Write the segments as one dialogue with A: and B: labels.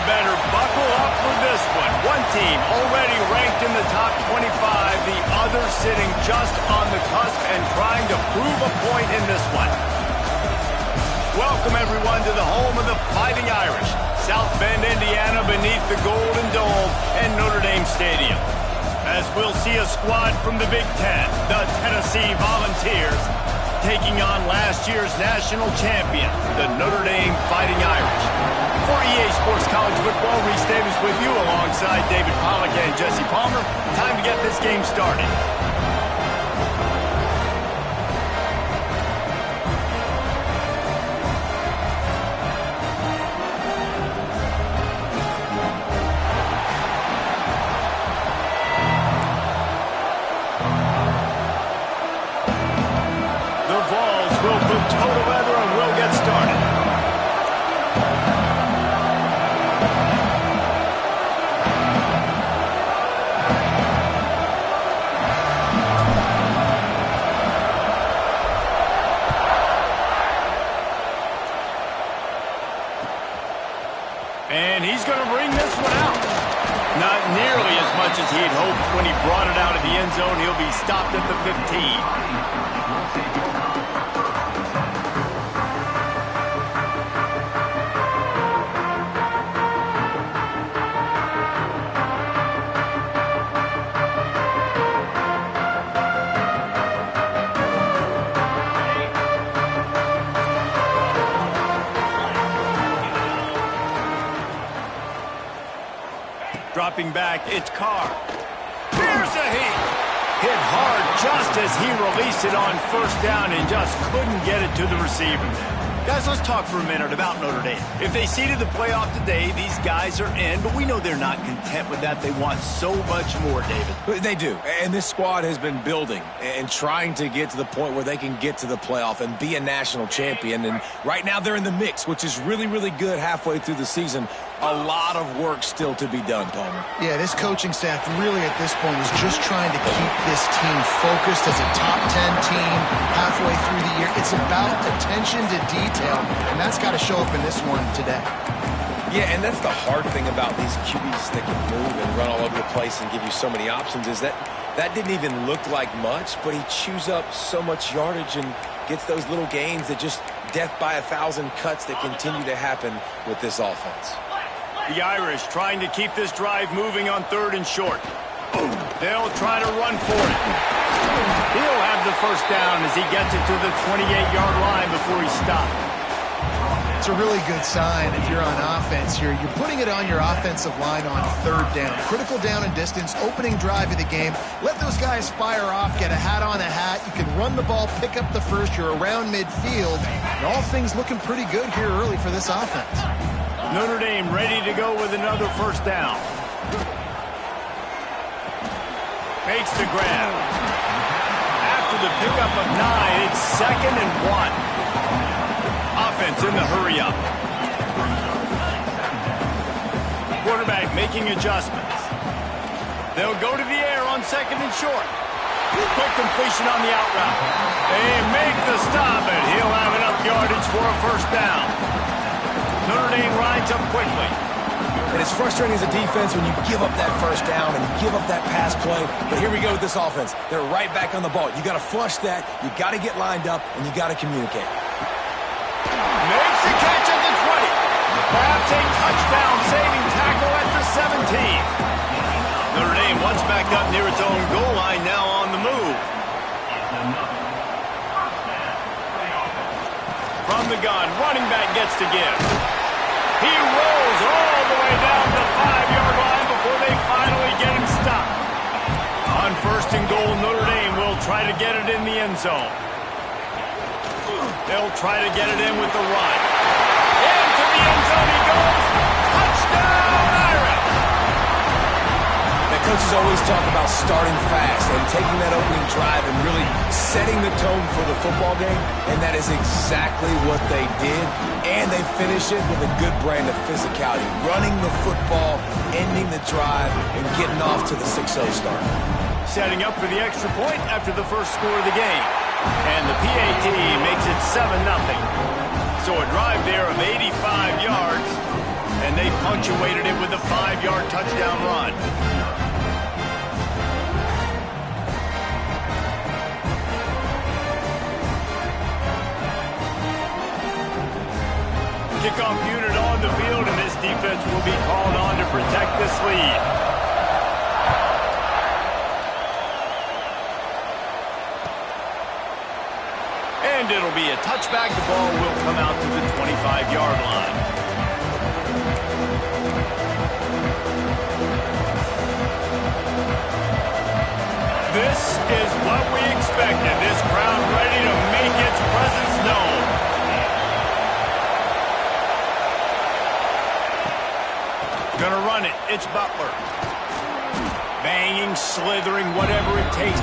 A: better buckle up for this one. One team already ranked in the top 25, the other sitting just on the cusp and trying to prove a point in this one. Welcome, everyone, to the home of the Fighting Irish, South Bend, Indiana, beneath the Golden Dome and Notre Dame Stadium. As we'll see a squad from the Big Ten, the Tennessee Volunteers, taking on last year's national champion, the Notre Dame Fighting Irish. For EA Sports College Football, Reese Davis with you alongside David Pollack and Jesse Palmer. Time to get this game started.
B: And he's going to bring this one out. Not nearly as much as he had hoped when he brought it out of the end zone. He'll be stopped at the 15. Dropping back, it's Carr. Here's a heat. Hit hard just as he released it on first down and just couldn't get it to the receiver. Guys, let's talk for a minute about Notre Dame. If they seeded the playoff today, these guys are in, but we know they're not content with that. They want so much more, David.
C: They do, and this squad has been building and trying to get to the point where they can get to the playoff and be a national champion, and right now they're in the mix, which is really, really good halfway through the season. A lot of work still to be done, Palmer.
D: Yeah, this coaching staff really at this point is just trying to keep this team focused as a top 10 team halfway through the year. It's about attention to detail, and that's got to show up in this one today.
C: Yeah, and that's the hard thing about these QBs that can move and run all over the place and give you so many options is that didn't even look like much, but he chews up so much yardage and gets those little gains that just death by 1,000 cuts that continue to happen with this offense.
B: The Irish trying to keep this drive moving on 3rd and short. They'll try to run for it. He'll have the first down as he gets it to the 28-yard line before he's stopped.
D: It's a really good sign if you're on offense here. You're putting it on your offensive line on 3rd down. Critical down and distance, opening drive of the game. Let those guys fire off, get a hat on a hat. You can run the ball, pick up the first. You're around midfield. And all things looking pretty good here early for this offense.
B: Notre Dame ready to go with another first down. Makes the grab. After the pickup of 9, it's 2nd and 1. Offense in the hurry up. Quarterback making adjustments. They'll go to the air on 2nd and short. Quick completion on the out route. They make the stop, and he'll have enough yardage for a first down. Notre Dame rides up quickly.
C: And it's frustrating as a defense when you give up that first down and you give up that pass play. But here we go with this offense. They're right back on the ball. You got to flush that. You got to get lined up, and you got to communicate.
B: Makes the catch at the 20. Perhaps a touchdown-saving tackle at the 17. Notre Dame once back up near its own goal line, now on the move. From the gun, running back gets to give. He rolls all the way down the 5-yard line before they finally get him stopped. On 1st and goal, Notre Dame will try to get it in the end zone. They'll try to get it in with the run. Into the end zone he goes. Touchdown, Irish!
C: Now, coaches always talk about starting fast and taking that opening drive and really setting the tone for the football game, and that is exactly what they did, and they finish it with a good brand of physicality, running the football, ending the drive, and getting off to the 6-0 start.
B: Setting up for the extra point after the first score of the game. And the PAT makes it 7-0. So a drive there of 85 yards
A: And they punctuated it with a 5-yard touchdown run. Kickoff unit on the field, and this defense will be called on to protect this lead. And it'll be a touchback. The ball will come out to the 25-yard line. This is what we expected. This crowd ready to make its presence known. Gonna run it. It's Butler. Banging, slithering, whatever it takes.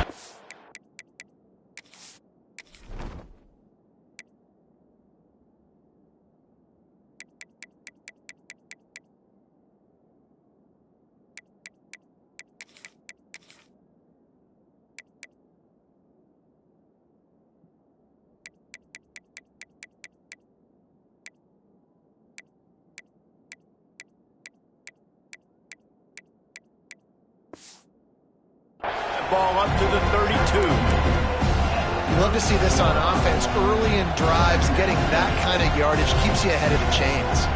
A: Ball up to the 32.
D: You love to see this on offense. Early in drives, getting that kind of yardage keeps you ahead of the chains.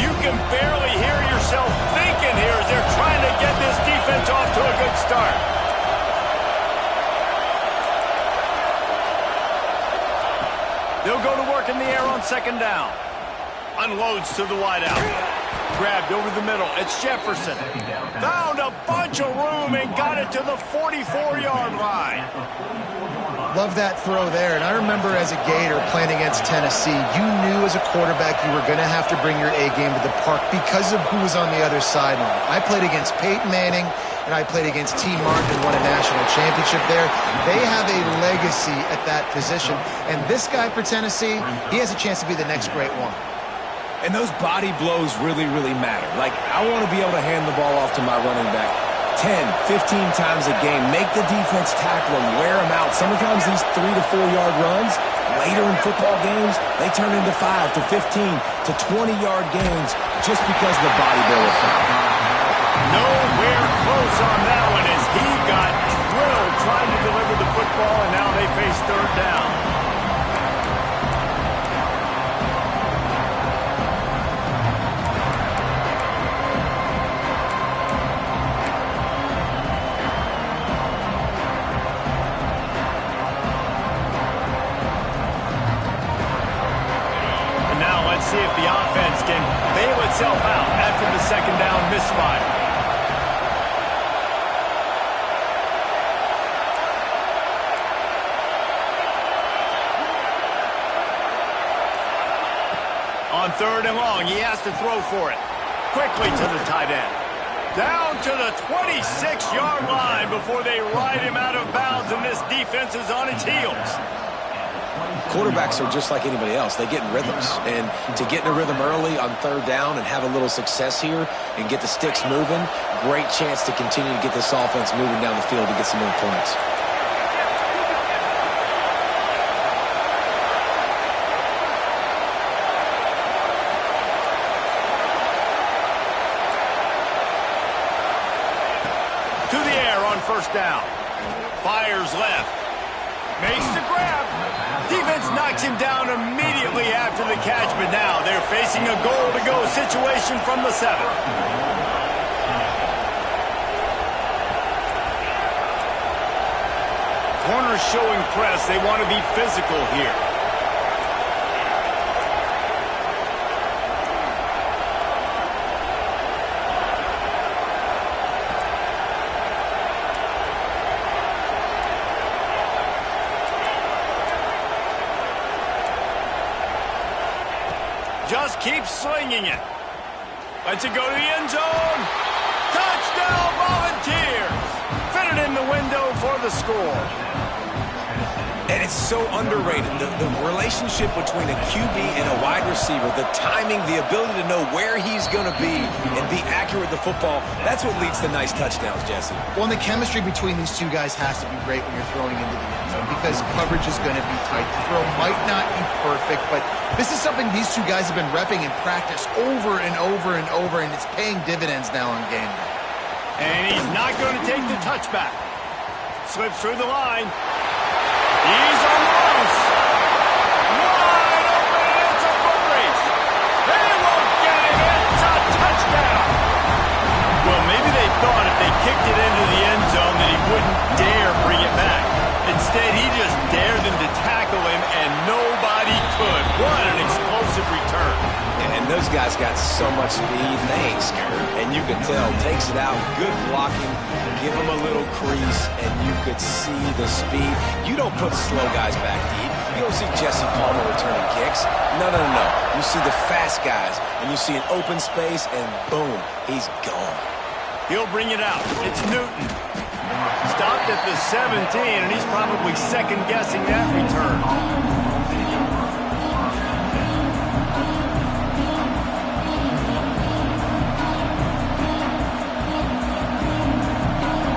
A: You can barely hear yourself thinking here as they're trying to get this defense off to a good start. They'll go to work in the air on second down. Unloads to the wideout. Grabbed over the middle. It's Jefferson. Found a bunch of room and got it to the 44-yard line.
D: Love that throw there. And I remember as a Gator playing against Tennessee, you knew as a quarterback you were going to have to bring your A game to the park because of who was on the other sideline. I played against Peyton Manning, and I played against T. Martin and won a national championship there. They have a legacy at that position. And this guy for Tennessee, he has a chance to be the next great one.
C: And those body blows really, really matter. Like, I want to be able to hand the ball off to my running back 10, 15 times a game. Make the defense tackle him, wear him out. Sometimes these 3 to 4 yard runs, later in football games, they turn into 5 to 15 to 20-yard gains just because of the body blow effect.
A: Nowhere close on that one as he got drilled trying to deliver the football, and now they face third down. See if the offense can bail itself out after the second down misfire. On third and long, he has to throw for it. Quickly to the tight end. Down to the 26-yard line before they ride him out of bounds, and this defense is on its heels.
C: Quarterbacks are just like anybody else. They get in rhythms. And to get in a rhythm early on third down and have a little success here and get the sticks moving, great chance to continue to get this offense moving down the field to get some more points.
A: To the air on first down. Fires left. Makes the grab. Defense knocks him down immediately after the catch, but now they're facing a goal-to-go situation from the 7. Corners showing press. They want to be physical here. Just keep slinging it. Lets it go to the end zone. Touchdown, Volunteers. Fit it in the window for the score.
C: And it's so underrated. The relationship between a QB and a wide receiver, the timing, the ability to know where he's going to be and be accurate with the football, that's what leads to nice touchdowns, Jesse.
D: Well, and the chemistry between these two guys has to be great when you're throwing into the end zone because coverage is going to be tight. The throw might not be perfect, but this is something these two guys have been repping in practice over and over and over, and it's paying dividends now on game day.
A: And he's not going to take the touchback. Slips through the line. He's on the loose. Wide open. It's a foot race. They won't get it. It's a touchdown. Well, maybe they thought if they kicked it into the end zone that he wouldn't dare bring it back. Instead, he just dared them to tackle him, and nobody could. What an explosive return.
C: And those guys got so much speed, they ain't scared. And you can tell, takes it out, good blocking, give him a little crease, and you could see the speed. You don't put slow guys back deep. You don't see Jesse Palmer returning kicks. No. You see the fast guys, and you see an open space, and boom, he's gone.
A: He'll bring it out. It's Newton. Stopped at the 17, and he's probably second-guessing that return.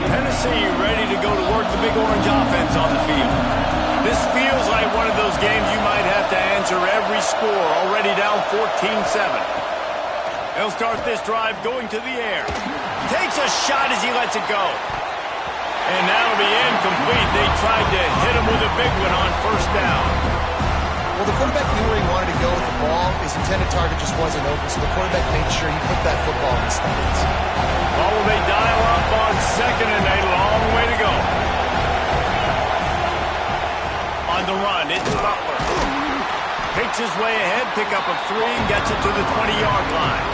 A: Tennessee ready to go to work the big orange offense on the field. This feels like one of those games you might have to answer every score, already down 14-7. They'll start this drive going to the air. Takes a shot as he lets it go. And that'll be incomplete. They tried to hit him with a big one on first down.
D: Well, the quarterback knew where he wanted to go with the ball. His intended target just wasn't open, so the quarterback made sure he put that football in his hands.
A: Well, will they dial up on second and a long way to go? On the run, it's Butler. Picks his way ahead, pick up of 3, gets it to the 20-yard line.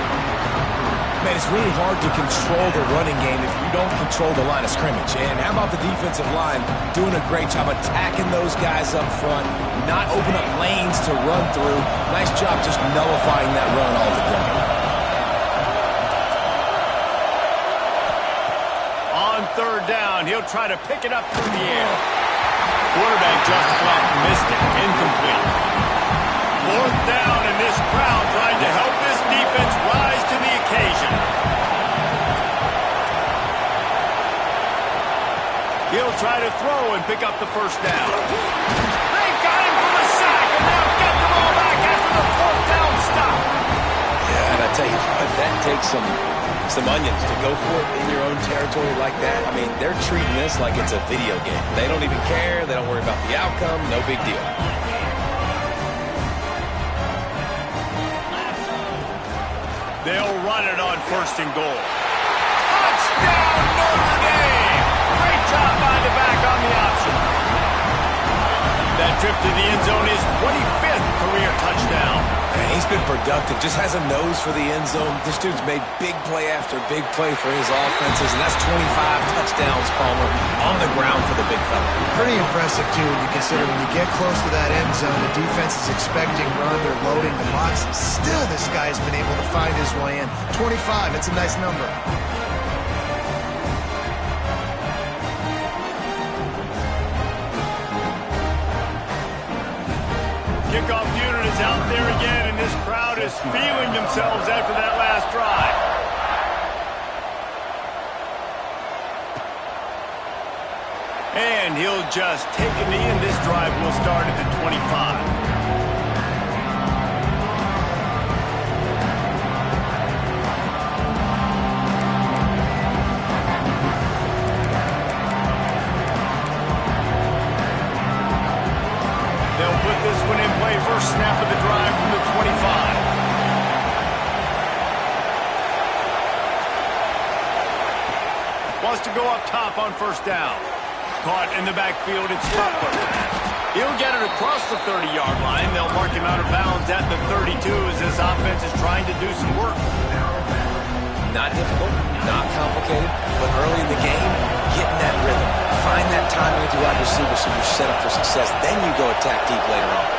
C: Man, it's really hard to control the running game if you don't control the line of scrimmage. And how about the defensive line doing a great job attacking those guys up front, not open up lanes to run through. Nice job just nullifying that run altogether.
A: On third down, he'll try to pick it up through the air. Quarterback just flat missed it. Incomplete. Fourth down, and this crowd trying to help this defense rise to the occasion. He'll try to throw and pick up the first down. They got him for the sack, and they'll get the ball back after the fourth down stop.
C: Yeah, and I tell you what, that takes some onions to go for it in your own territory like that. I mean, they're treating this like it's a video game. They don't even care. They don't worry about the outcome. No big deal.
A: They'll run it on first and goal. Touchdown, Notre Dame! Great job by the back on the option. That trip to the end zone is 25th career touchdown.
C: And he's been productive, just has a nose for the end zone. This dude's made big play after big play for his offenses, and that's 25 touchdowns, Palmer, on the ground for the big fella.
D: Pretty impressive, too, when you consider when you get close to that end zone, the defense is expecting run, they're loading the box. Still, this guy's been able to find his way in. 25, it's a nice number.
A: Kickoff unit is out there again, and this crowd is feeling themselves after that last drive. And he'll just take a knee, and this drive will start at the 25. They'll put this one in play, first snap of the drive from the 25. Wants to go up top on first down. Caught in the backfield, it's Butler. He'll get it across the 30-yard line. They'll mark him out of bounds at the 32 as this offense is trying to do some work.
C: Not difficult, not complicated, but early in the game, getting that rhythm. Find that timing with your wide receiver so you're set up for success. Then you go attack deep later on.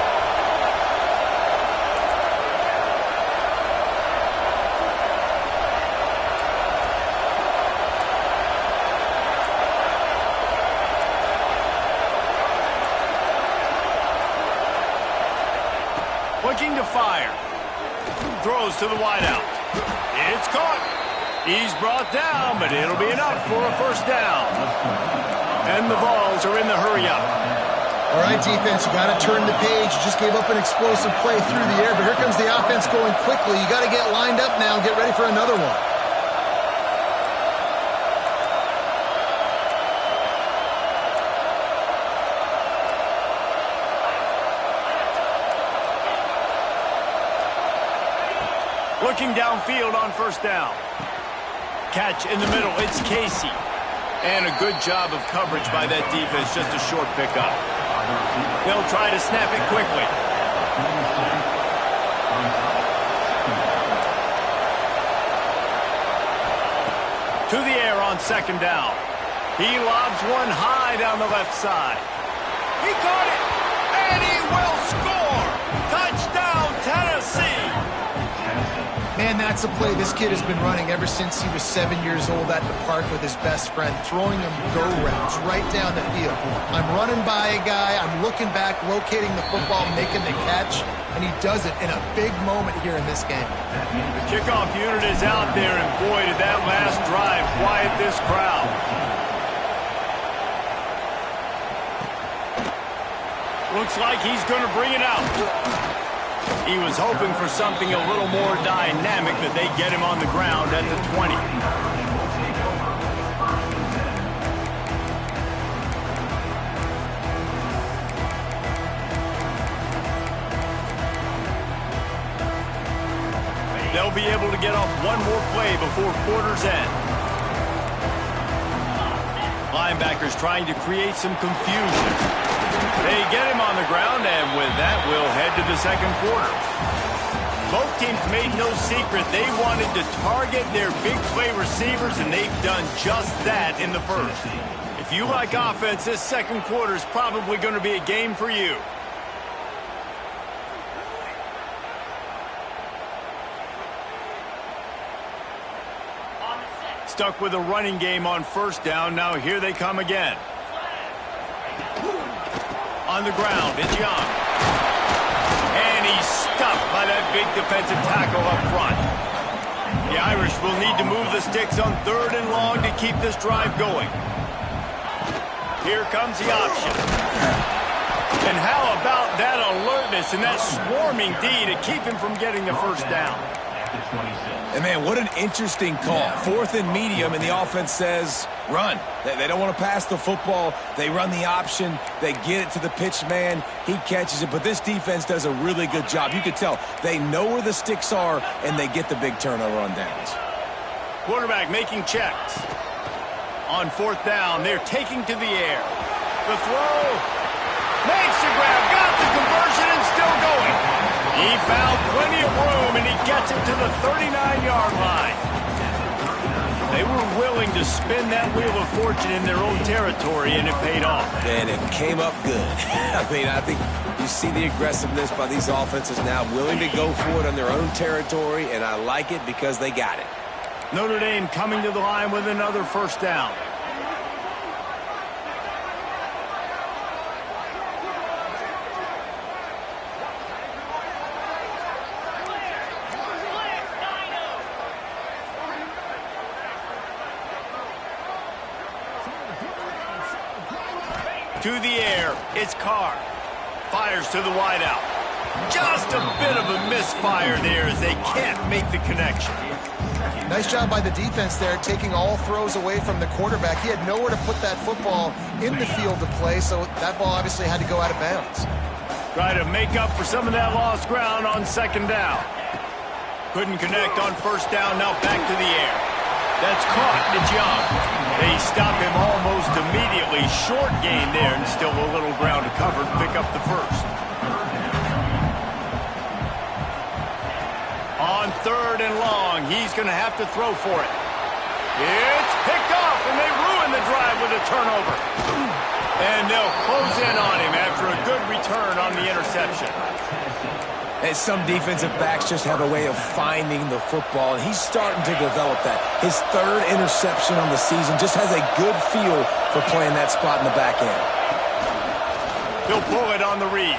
A: looking to fire. Throws to the wideout. It's caught. He's brought down, but it'll be enough for a first down. And the Vols are in the hurry-up.
D: All right, defense, you got to turn the page. You just gave up an explosive play through the air, but here comes the offense going quickly. You got to get lined up now and get ready for another one.
A: Looking downfield on first down. Catch in the middle. It's Casey. And a good job of coverage by that defense. Just a short pickup. They'll try to snap it quickly. To the air on second down. He lobs one high down the left side. He caught it. And he will score. Touchdown, Tennessee.
D: Man, that's a play this kid has been running ever since he was 7 years old at the park with his best friend, throwing him go routes right down the field. I'm running by a guy, I'm looking back, locating the football, making the catch, and he does it in a big moment here in this game.
A: The kickoff unit is out there, and boy, did that last drive quiet this crowd. Looks like he's going to bring it out. He was hoping for something a little more dynamic, but they get him on the ground at the 20. They'll be able to get off one more play before quarter's end. Linebackers trying to create some confusion. They get him on the ground, and with that, we'll head to the second quarter. Both teams made no secret they wanted to target their big play receivers, and they've done just that in the first. If you like offense, this second quarter is probably going to be a game for you. Stuck with a running game on first down. Now here they come again. On the ground, it's Young. And he's stuffed by that big defensive tackle up front. The Irish will need to move the sticks on third and long to keep this drive going. Here comes the option. And how about that alertness and that swarming D to keep him from getting the first down?
C: And, man, what an interesting call. Fourth and medium, and the offense says, run. They don't want to pass the football. They run the option. They get it to the pitch man. He catches it. But this defense does a really good job. You can tell they know where the sticks are, and they get the big turnover on downs.
A: Quarterback making checks. On fourth down, they're taking to the air. The throw. Makes the grab. Got the conversion and still going. He found plenty of room, and he gets it to the 39-yard line. They were willing to spin that wheel of fortune in their own territory, and it paid off.
C: And it came up good. I mean, I think you see the aggressiveness by these offenses now, willing to go for it on their own territory, and I like it because they got it.
A: Notre Dame coming to the line with another first down. To the air, it's Carr. Fires to the wideout. Just a bit of a misfire there as they can't make the connection.
D: Nice job by the defense there, taking all throws away from the quarterback. He had nowhere to put that football in the field to play, so that ball obviously had to go out of bounds. Try
A: to make up for some of that lost ground on second down. Couldn't connect on first down, now back to the air. That's caught. It's Young. They stop him almost immediately. Short gain there, and still a little ground to cover to pick up the first. On third and long, he's going to have to throw for it. It's picked off, and they ruin the drive with a turnover. And they'll close in on him after a good return on the interception.
C: And some defensive backs just have a way of finding the football, and he's starting to develop that. His third interception on the season, just has a good feel for playing that spot in the back end.
A: He'll pull it on the read.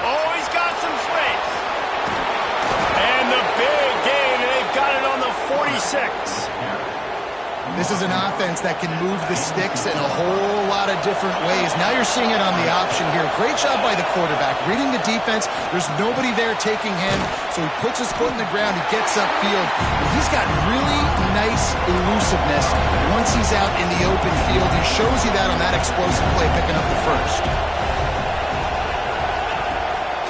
A: Oh, he's got some space.
B: 6.
D: This is an offense that can move the sticks in a whole lot of different ways. Now you're seeing it on the option here. Great job by the quarterback. Reading the defense, there's nobody there taking him, so he puts his foot in the ground, he gets upfield. He's got really nice elusiveness once he's out in the open field. He shows you that on that explosive play, picking up the first.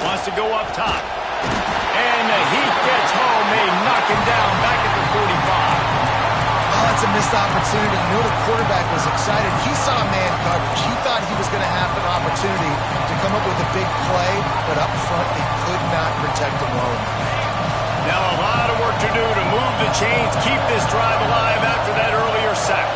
A: Wants to go up top. And the heat gets home. They knock him down back at the 45.
D: Oh, it's a missed opportunity. You know the quarterback was excited. He saw man coverage. He thought he was going to have an opportunity to come up with a big play, but up front they could not protect him well enough.
A: Now a lot of work to do to move the chains, keep this drive alive after that earlier sack.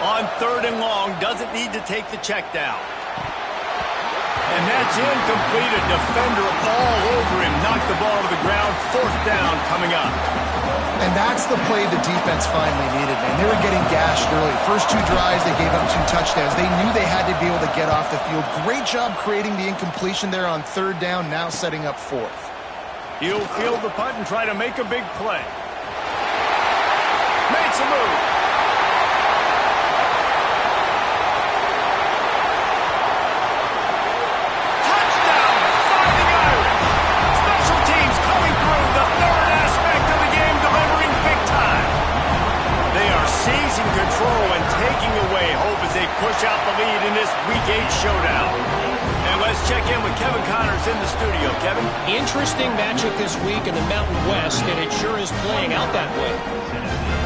A: On 3rd and long, doesn't need to take the check down. And that's incomplete. A defender all over him. Knocked the ball to the ground. 4th down coming up.
D: And that's the play the defense finally needed, man. They were getting gashed early. First 2 drives, they gave up 2 touchdowns. They knew they had to be able to get off the field. Great job creating the incompletion there on 3rd down, now setting up 4th.
A: He'll field the punt and try to make a big play. Makes a move. Control and taking away hope as they push out the lead in this Week 8 showdown. And let's check in with Kevin Connors in the studio. Kevin?
E: Interesting matchup this week in the Mountain West, and it sure is playing out that way.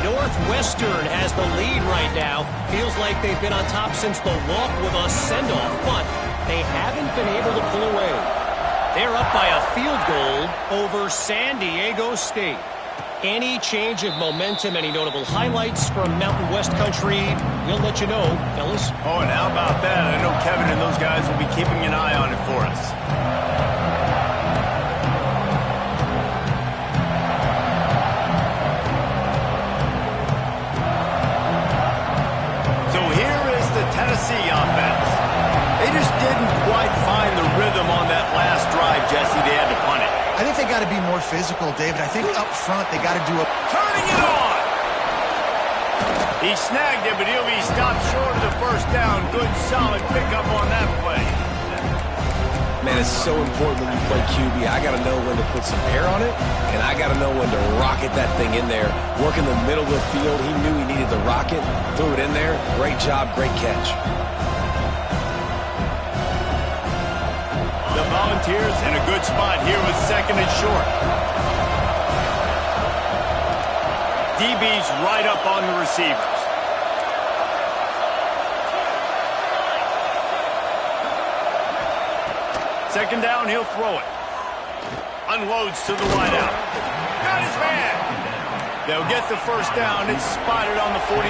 E: Northwestern has the lead right now. Feels like they've been on top since the walk with a send-off, but they haven't been able to pull away. They're up by a field goal over San Diego State. Any change of momentum, any notable highlights from Mountain West country, we'll let you know, fellas.
A: Oh, and how about that? I know Kevin and those guys will be keeping an eye on it for us. So here is the Tennessee offense. They just didn't quite find the rhythm on that last drive, Jesse. They had to punt it.
D: I think they got to be more physical, David. I think up front they got to do a...
A: Turning it on! He snagged it, but he'll be stopped short of the 1st down. Good, solid pickup on that play.
C: Man, it's so important when you play QB. I got to know when to put some air on it, and I got to know when to rocket that thing in there. Work in the middle of the field. He knew he needed the rocket. Threw it in there. Great job, great catch.
A: The Volunteers in a good spot here with 2nd and short. DB's right up on the receivers. Second down, he'll throw it. Unloads to the wideout. Got his man. They'll get the 1st down. It's spotted on the 49.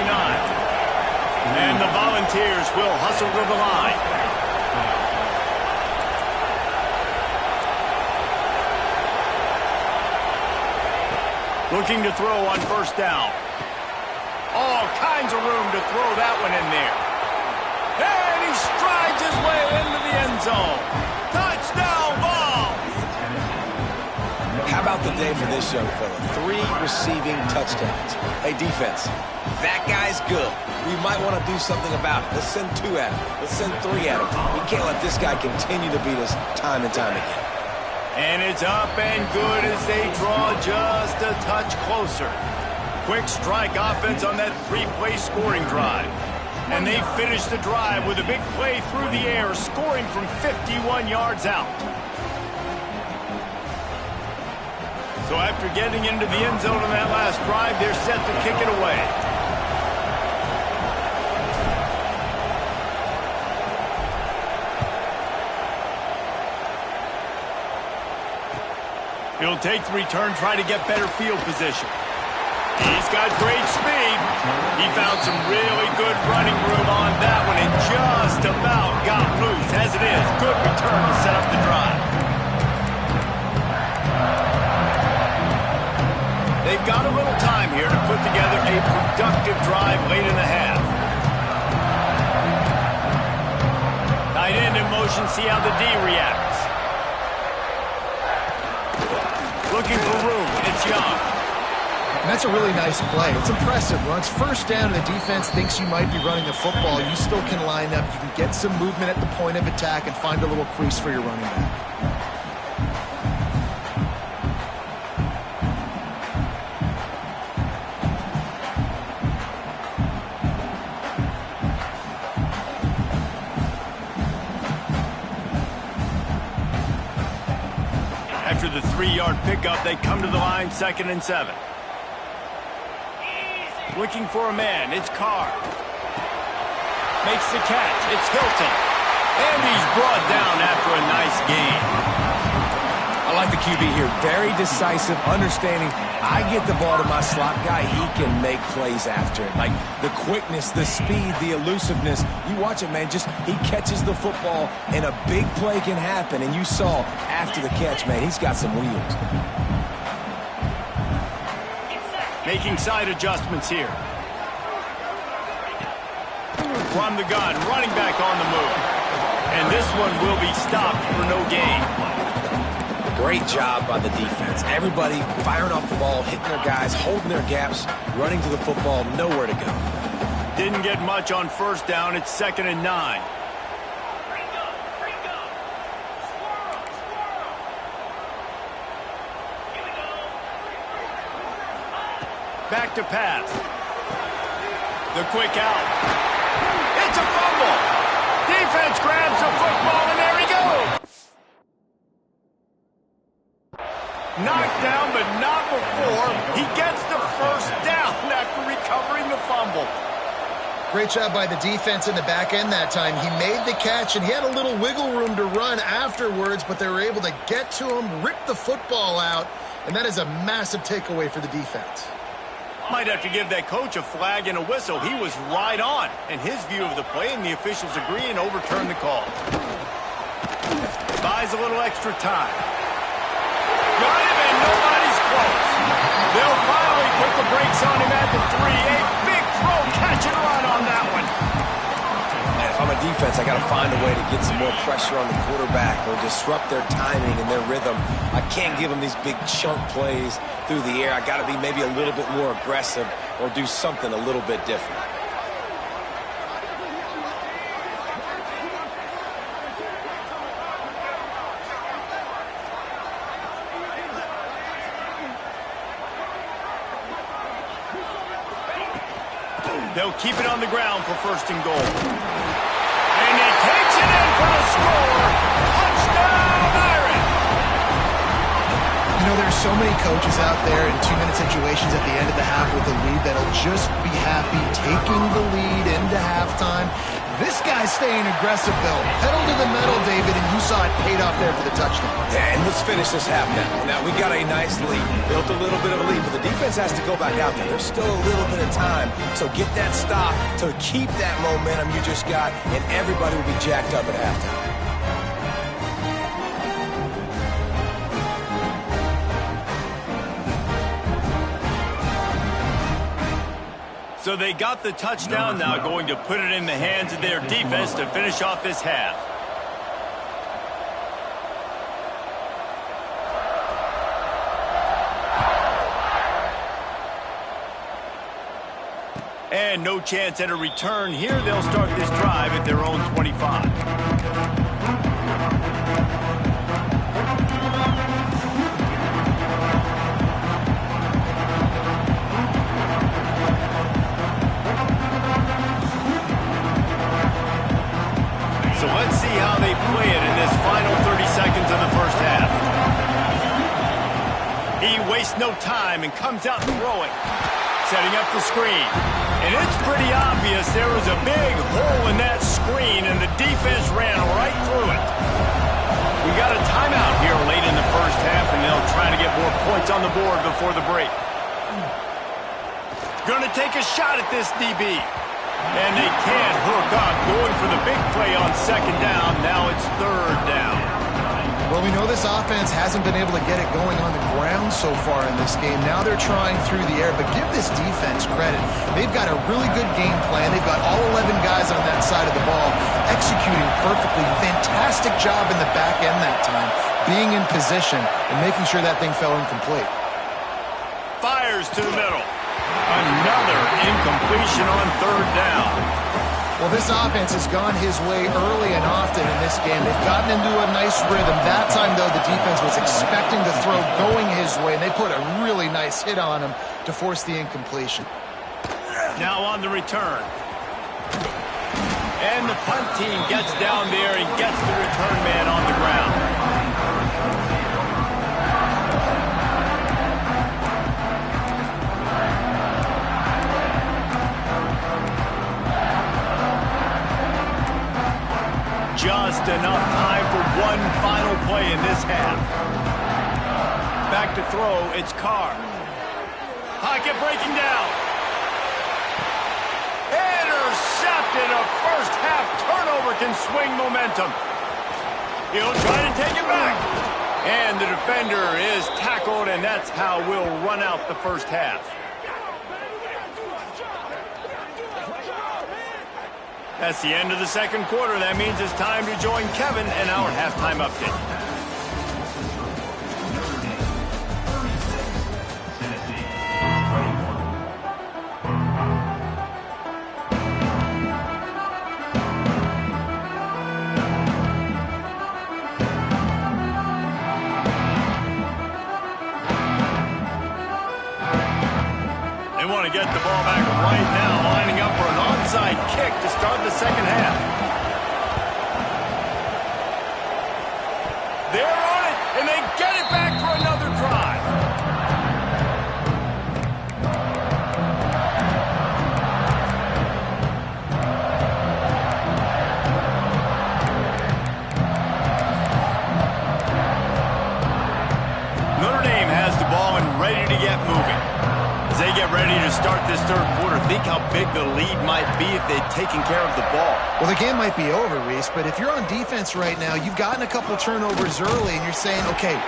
A: And the Volunteers will hustle to the line. Looking to throw on 1st down. All kinds of room to throw that one in there. And he strides his way into the end zone. Touchdown, Vols!
C: How about the day for this young fella? 3 receiving touchdowns. Hey, defense, that guy's good. We might want to do something about it. Let's send 2 at him. Let's send 3 at him. We can't let this guy continue to beat us time and time again.
A: And it's up and good as they draw just a touch closer. Quick strike offense on that 3-play scoring drive. And they finish the drive with a big play through the air, scoring from 51 yards out. So after getting into the end zone on that last drive, they're set to kick it away. He'll take the return, try to get better field position. He's got great speed. He found some really good running room on that one and just about got loose. As it is, good return to set up the drive. They They've got a little time here to put together a productive drive late in the half. Tight end in motion, see how the D reacts. Looking for room, it's Young.
D: And that's a really nice play. It's impressive. Once first down and the defense thinks you might be running the football, you still can line up. You can get some movement at the point of attack and find a little crease for your running back.
A: After the 3-yard pickup, they come to the line, 2nd and 7. Looking for a man, it's Carr. Makes the catch, it's Hilton. And he's brought down after a nice gain.
C: I like the QB here. Very decisive, understanding. I get the ball to my slot guy, he can make plays after it. Like the quickness, the speed, the elusiveness. You watch it, man. Just he catches the football, and a big play can happen. And you saw after the catch, man, he's got some wheels.
A: Making side adjustments here. From the gun, running back on the move. And this one will be stopped for no gain.
C: Great job by the defense. Everybody firing off the ball, hitting their guys, holding their gaps, running to the football, nowhere to go.
A: Didn't get much on first down. It's 2nd and 9. Back to pass. The quick out. It's a fumble. Defense grabs the football, and there he goes. Knocked down, but not before. He gets the first down after recovering the fumble.
D: Great job by the defense in the back end that time. He made the catch, and he had a little wiggle room to run afterwards, but they were able to get to him, rip the football out, and that is a massive takeaway for the defense.
A: Might have to give that coach a flag and a whistle. He was right on in his view of the play, and the officials agree and overturn the call. Buys a little extra time. Got him, and nobody's close. They'll finally put the brakes on him at the 3. A big throw, catch and run on that one.
C: And if I'm a defense, I got to find a way to get some more pressure on the quarterback or disrupt their timing and their rhythm. I can't give them these big chunk plays through the air. I got to be maybe a little bit more aggressive or do something a little bit different.
A: They'll keep it on the ground for 1st and goal. And he takes it in for the score. Touchdown, Irish!
D: You know, there's so many coaches out there in 2-minute situations at the end of the half with the lead that'll just be happy taking the lead into halftime. This guy's staying aggressive, Bill. Pedal to the metal, David, and you saw it paid off there for the touchdown.
C: And let's finish this half now. Now, we got a nice lead. Built a little bit of a lead, but the defense has to go back out there. There's still a little bit of time. So get that stop to keep that momentum you just got, and everybody will be jacked up at halftime.
A: So they got the touchdown, now going to put it in the hands of their defense to finish off this half. And no chance at a return here. They'll start this drive at their own 25. So let's see how they play it in this final 30 seconds of the first half. He wastes no time and comes out throwing. Setting up the screen. And it's pretty obvious there was a big hole in that screen, and the defense ran right through it. We got a timeout here late in the first half, and they'll try to get more points on the board before the break. Going to take a shot at this DB. And they can't hook up, going for the big play on 2nd down. Now it's 3rd down.
D: Well, we know this offense hasn't been able to get it going on the ground so far in this game. Now they're trying through the air, but give this defense credit. They've got a really good game plan. They've got all 11 guys on that side of the ball executing perfectly. Fantastic job in the back end that time, being in position and making sure that thing fell incomplete.
A: Fires to the middle. Another incompletion on third down.
D: Well, this offense has gone his way early and often in this game. They've gotten into a nice rhythm. That time, though, the defense was expecting the throw going his way, and they put a really nice hit on him to force the incompletion.
A: Now on the return. And the punt team gets down there and gets the return man on the ground. Just enough time for one final play in this half. Back to throw, it's Carr. Pocket breaking down. Intercepted. A first half turnover can swing momentum. He'll try to take it back. And the defender is tackled, and that's how we'll run out the first half. That's the end of the second quarter. That means it's time to join Kevin in our halftime update. They want to get the ball back right now, lining up for an onside kick to start the second half. They're on it, and they get it back for another drive. Notre Dame has the ball and ready to get moving. As they get ready to start this third quarter, think how big the lead might be if they'd taken care of the ball.
D: Well, the game might be over, Reese, but if you're on defense right now, you've gotten a couple turnovers early, and you're saying, okay,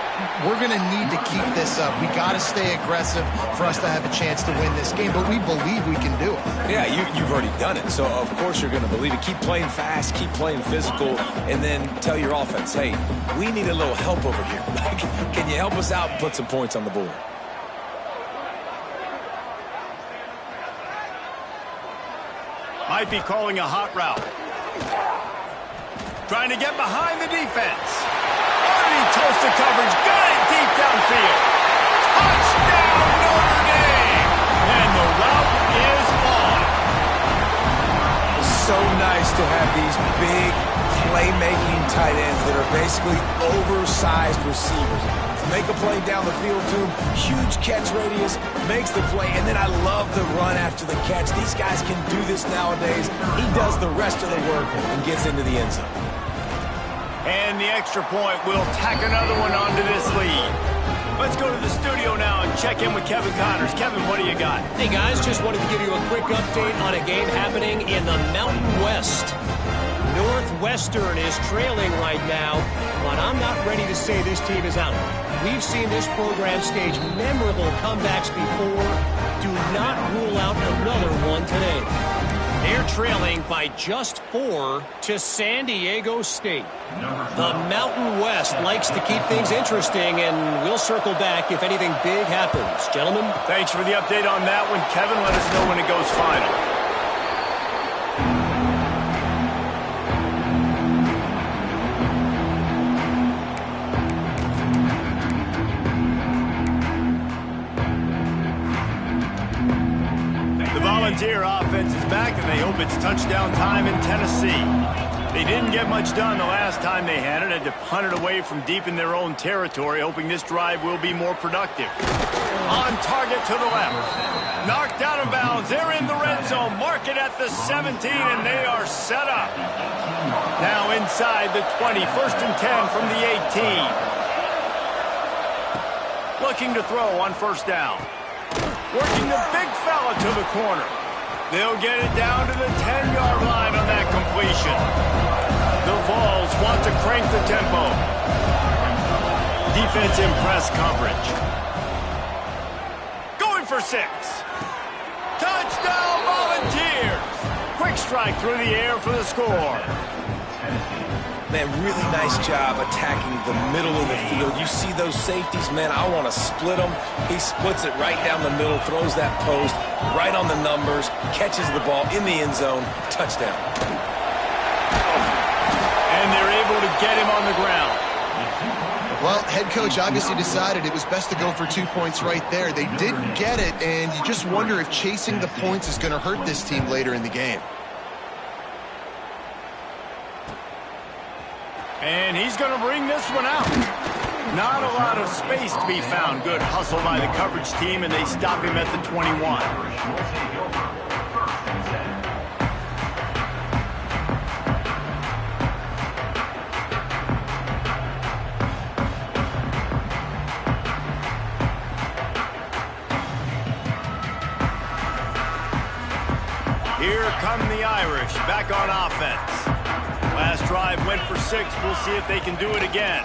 D: we're going to need to keep this up. We got to stay aggressive for us to have a chance to win this game, but we believe we can do it.
C: Yeah, you've already done it, so of course you're going to believe it. Keep playing fast, keep playing physical, and then tell your offense, hey, we need a little help over here. Can you help us out and put some points on the board?
A: Might be calling a hot route. Trying to get behind the defense. Underneath toasted coverage. Got it deep downfield. Touchdown, Notre Dame! And the route is on.
C: It's so nice to have these big playmaking tight ends that are basically oversized receivers. Make a play down the field to him, huge catch radius, makes the play, and then I love the run after the catch. These guys can do this nowadays. He does the rest of the work and gets into the end zone.
A: And the extra point will tack another one onto this lead. Let's go to the studio now and check in with Kevin Connors. Kevin, what do you got?
E: Hey, guys, just wanted to give you a quick update on a game happening in the Mountain West. Northwestern is trailing right now, but I'm not ready to say this team is out. We've seen this program stage memorable comebacks before. Do not rule out another one today. They're trailing by just 4 to San Diego State. The Mountain West likes to keep things interesting, and we'll circle back if anything big happens. Gentlemen?
A: Thanks for the update on that one, Kevin. Let us know when it goes final. Volunteer offense is back, and they hope it's touchdown time in Tennessee. They didn't get much done the last time they had it. Had to punt it away from deep in their own territory, hoping this drive will be more productive. On target to the left. Knocked out of bounds. They're in the red zone. Mark it at the 17, and they are set up. Now inside the 20. 1st and 10 from the 18. Looking to throw on 1st down. Working the big fella to the corner. They'll get it down to the 10-yard line on that completion. The Vols want to crank the tempo. defense in press coverage. Going for 6. Touchdown Volunteers! Quick strike through the air for the score.
C: Man, really nice job attacking the middle of the field. You see those safeties, man, I want to split them. He splits it right down the middle, throws that post right on the numbers, catches the ball in the end zone, touchdown.
A: And they're able to get him on the ground.
D: Well, head coach obviously decided it was best to go for 2 points right there. They did get it, and you just wonder if chasing the points is going to hurt this team later in the game.
A: And he's going to bring this one out. Not a lot of space to be found. Good hustle by the coverage team, and they stop him at the 21. Here come the Irish back on offense. Last drive went for 6. We'll see if they can do it again.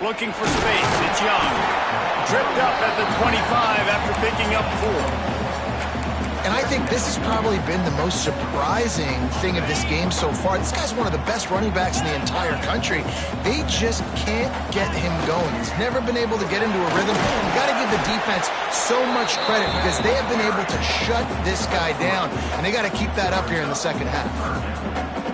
A: Looking for space. It's Young. Tripped up at the 25 after picking up 4.
D: And I think this has probably been the most surprising thing of this game so far. This guy's one of the best running backs in the entire country. They just can't get him going. He's never been able to get into a rhythm. You've got to give the defense so much credit because they have been able to shut this guy down. And they got to keep that up here in the second half.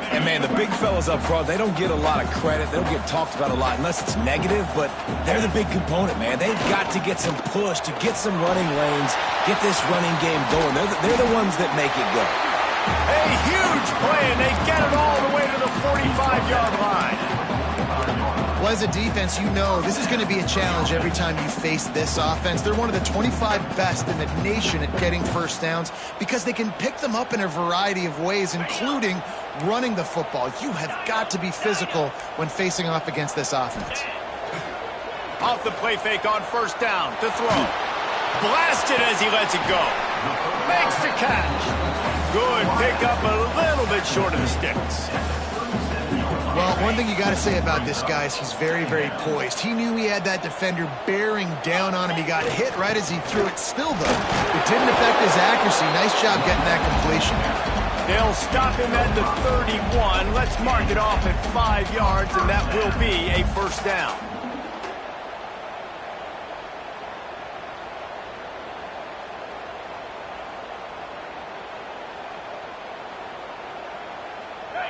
C: And, man, the big fellas up front, they don't get a lot of credit. They don't get talked about a lot unless it's negative, but they're the big component, man. They've got to get some push, to get some running lanes, get this running game going. They're the ones that make it go.
A: A huge play, and they get it all the way to the 45-yard line.
D: Well, as a defense, you know this is going to be a challenge every time you face this offense. They're one of the 25 best in the nation at getting first downs because they can pick them up in a variety of ways, including running the football. You have got to be physical when facing off against this offense.
A: Off the play fake on first down to throw. Blasted as he lets it go. Makes the catch. Good pickup, a little bit short of the sticks.
D: Well, one thing you got to say about this guy is he's very, very poised. He knew he had that defender bearing down on him. He got hit right as he threw it. Still, though, it didn't affect his accuracy. Nice job getting that completion.
A: They'll stop him at the 31. Let's mark it off at 5 yards, and that will be a first down.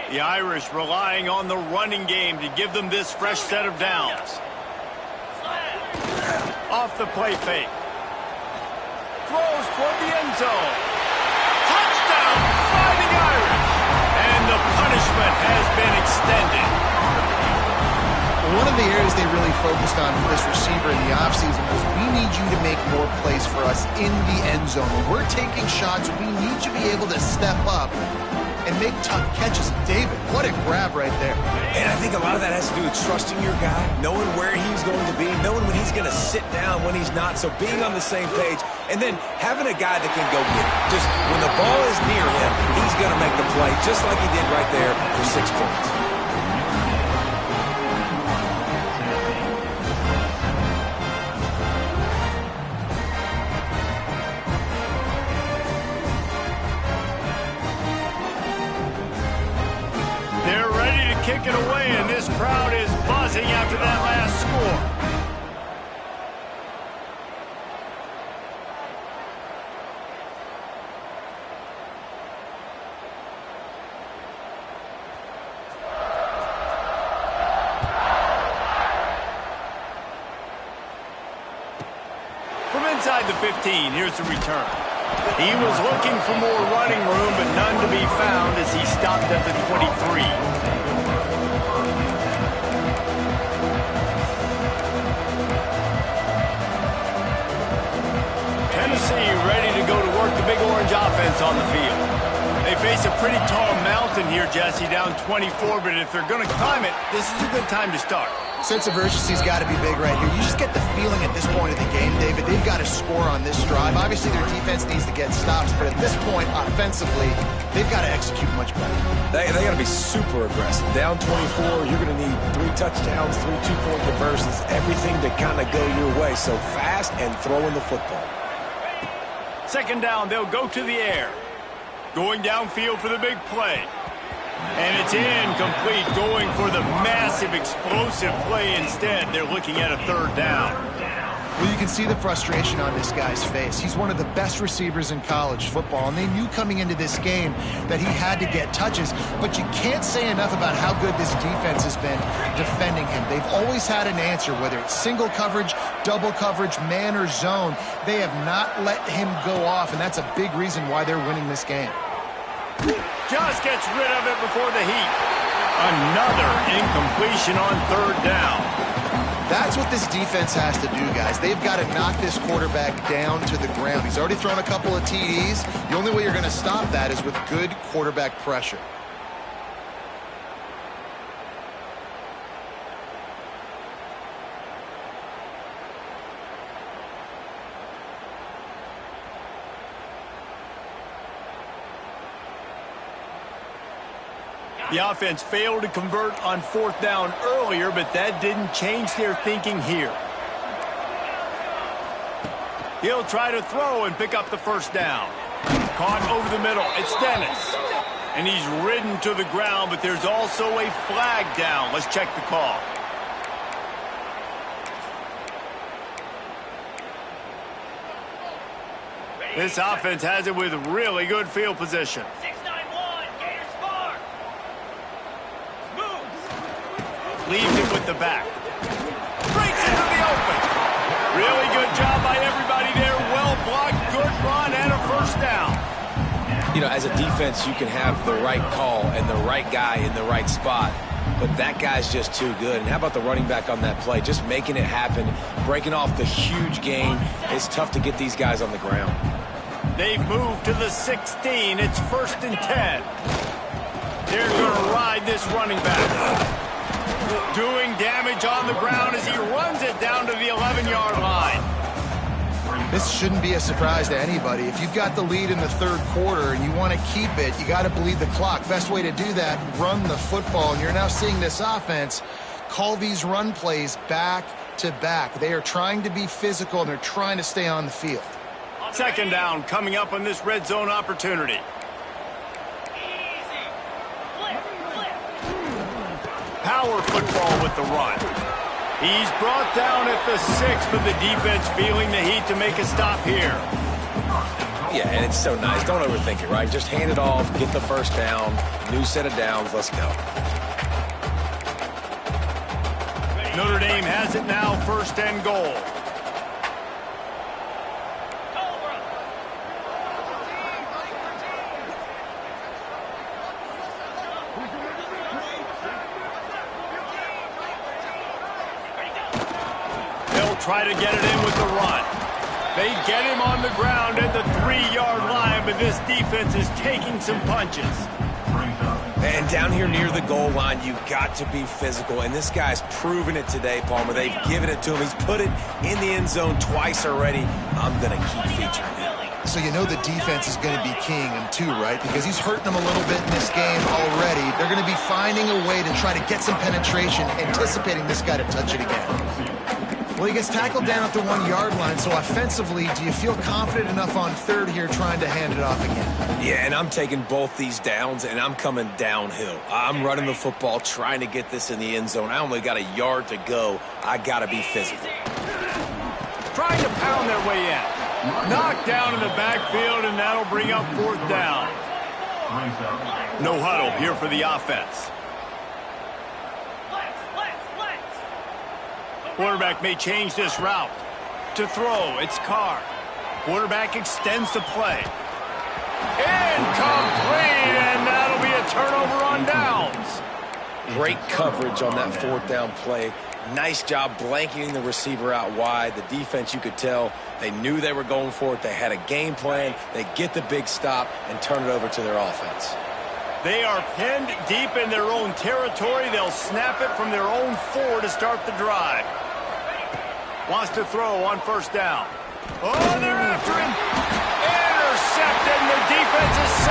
A: The Irish relying on the running game to give them this fresh set of downs. Off the play fake. Throws toward the end zone. Touchdown, Fighting Irish. And the punishment has been extended.
D: One of the areas they really focused on for this receiver in the offseason was we need you to make more plays for us in the end zone. When we're taking shots, we need you to be able to step up and make tough catches. David, what a grab right there.
C: And I think a lot of that has to do with trusting your guy, knowing where he's going to be, knowing when he's going to sit down, when he's not. So being on the same page, and then having a guy that can go get it. Just when the ball is near him, he's going to make the play, just like he did right there for 6 points.
A: Kick it away, and this crowd is buzzing after that last score. From inside the 15, here's the return. He was looking for more running room, but none to be found as he stopped at the 23. Tennessee ready to go to work the Big Orange offense on the field. They face a pretty tall mountain here, Jesse, down 24, but if they're going to climb it, this is a good time to start.
D: Sense of urgency's got to be big right here. You just get the feeling at this point of the game, David, they've got to score on this drive. Obviously, their defense needs to get stops, but at this point, offensively, they've got to execute much better.
C: They got to be super aggressive. Down 24, you're going to need 3 touchdowns, 3 two-point conversions, everything to kind of go your way. So fast and throwing the football.
A: Second down, they'll go to the air. Going downfield for the big play. And it's incomplete, going for the massive, explosive play instead. They're looking at a third down.
D: Well, you can see the frustration on this guy's face. He's one of the best receivers in college football, and they knew coming into this game that he had to get touches, but you can't say enough about how good this defense has been defending him. They've always had an answer, whether it's single coverage, double coverage, man or zone. They have not let him go off, and that's a big reason why they're winning this game.
A: Just gets rid of it before the heat. Another incompletion on third down.
D: That's what this defense has to do, guys. They've got to knock this quarterback down to the ground. He's already thrown a couple of TDs. The only way you're going to stop that is with good quarterback pressure.
A: The offense failed to convert on fourth down earlier, but that didn't change their thinking here. He'll try to throw and pick up the first down. Caught over the middle. It's Dennis. And he's ridden to the ground, but there's also a flag down. Let's check the call. This offense has it with really good field position. Leaves it with the back. Breaks into the open. Really good job by everybody there. Well blocked, good run, and a first down.
C: You know, as a defense, you can have the right call and the right guy in the right spot, but that guy's just too good. And how about the running back on that play? Just making it happen, breaking off the huge gain. It's tough to get these guys on the ground.
A: They've moved to the 16. It's 1st and 10. They're going to ride this running back. Doing damage on the ground as he runs it down to the 11-yard line.
D: This shouldn't be a surprise to anybody. If you've got the lead in the third quarter and you want to keep it, you got to bleed the clock. Best way to do that, run the football. And you're now seeing this offense call these run plays back to back. They are trying to be physical, and they're trying to stay on the field.
A: Second down coming up on this red zone opportunity. Power football with the run. He's brought down at the 6, but the defense feeling the heat to make a stop here.
C: Yeah, and it's so nice. Don't overthink it, right? Just hand it off, get the first down, new set of downs, let's go.
A: Notre Dame has it now, 1st and goal. Try to get it in with the run. They get him on the ground at the 3-yard line, but this defense is taking some punches.
C: And down here near the goal line, you've got to be physical, and this guy's proven it today, Palmer. They've given it to him. He's put it in the end zone twice already. I'm going to keep featuring him.
D: So you know the defense is going to be keying him too, right? Because he's hurting them a little bit in this game already. They're going to be finding a way to try to get some penetration, anticipating this guy to touch it again. Well, he gets tackled down at the 1-yard line, so offensively, do you feel confident enough on third here trying to hand it off again?
C: Yeah, and I'm taking both these downs, and I'm coming downhill. I'm running the football, trying to get this in the end zone. I only got a yard to go. I got to be physical.
A: Trying to pound their way in. Knocked down in the backfield, and that'll bring up 4th down. No huddle here for the offense. Quarterback may change this route. To throw, it's Carr. Quarterback extends the play. Incomplete, and that'll be a turnover on downs.
C: Great coverage on that 4th down play. Nice job blanketing the receiver out wide. The defense, you could tell, they knew they were going for it. They had a game plan. They get the big stop and turn it over to their offense.
A: They are pinned deep in their own territory. They'll snap it from their own 4 to start the drive. Wants to throw on first down. Oh, they're after him. Intercepted. The defense is